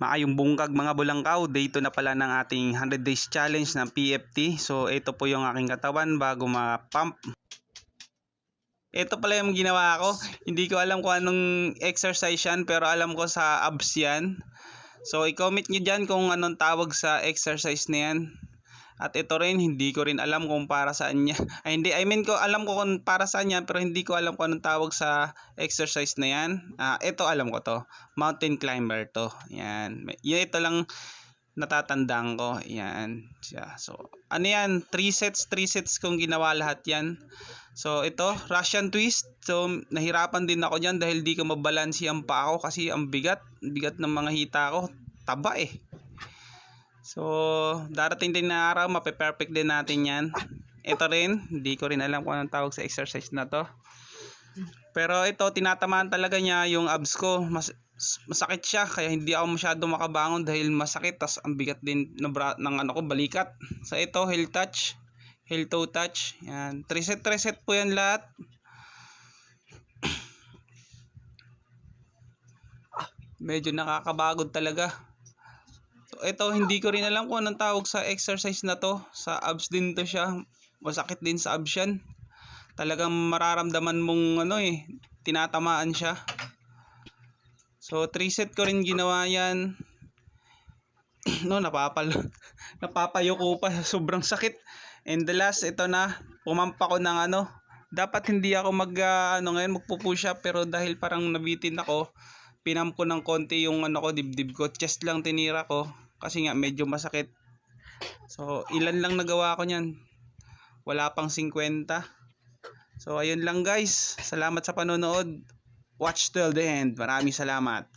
Maayong bungkag mga bulangkaw, day 2 na pala ng ating 100 days challenge ng PFT. So ito po yung aking katawan bago ma-pump. Ito pala yung ginawa ko. Hindi ko alam kung anong exercise yan, pero alam ko sa abs yan. So i-comment nyo dyan kung anong tawag sa exercise na yan. At ito rin, hindi ko rin alam kung para saan niya. Ay hindi, I mean ko alam ko kung para saan yan, pero hindi ko alam kung anong tawag sa exercise na yan. Ito alam ko to. Mountain climber to. Yan. Ito lang natatandaan ko. Yan. So, ano yan? 3 sets kung ginawa lahat yan. So, ito, Russian twist. So, nahirapan din ako dyan dahil di ko mabalansi ang paa ko kasi ang bigat. Bigat ng mga hita ko. Taba eh. So, darating din na araw, mape-perfect din natin yan. Ito rin, hindi ko rin alam kung anong tawag sa exercise na to. Pero ito, tinatamaan talaga niya yung abs ko. Masakit siya, kaya hindi ako masyado makabangon dahil masakit. Tas ang bigat din ng ano ko, balikat. So ito, heel touch, heel toe touch. Yan, 3 set po yan lahat. Medyo nakakabagod talaga. So ito, hindi ko rin alam kung anong tawag sa exercise na to. Sa abs din to siya. Masakit din sa abs yan. Talagang mararamdaman mong tinatamaan siya. So 3 set ko rin ginawa yan. Napapayuko pa, sobrang sakit. And the last, ito na, pumampa ko ng dapat hindi ako ngayon magpo-push up, pero dahil parang nabitin ako, pinam ko ng konti yung dibdib ko, chest lang tinira ko kasi nga medyo masakit. So ilan lang nagawa ko niyan, wala pang 50. So ayun lang guys, salamat sa panonood, watch till the end, maraming salamat.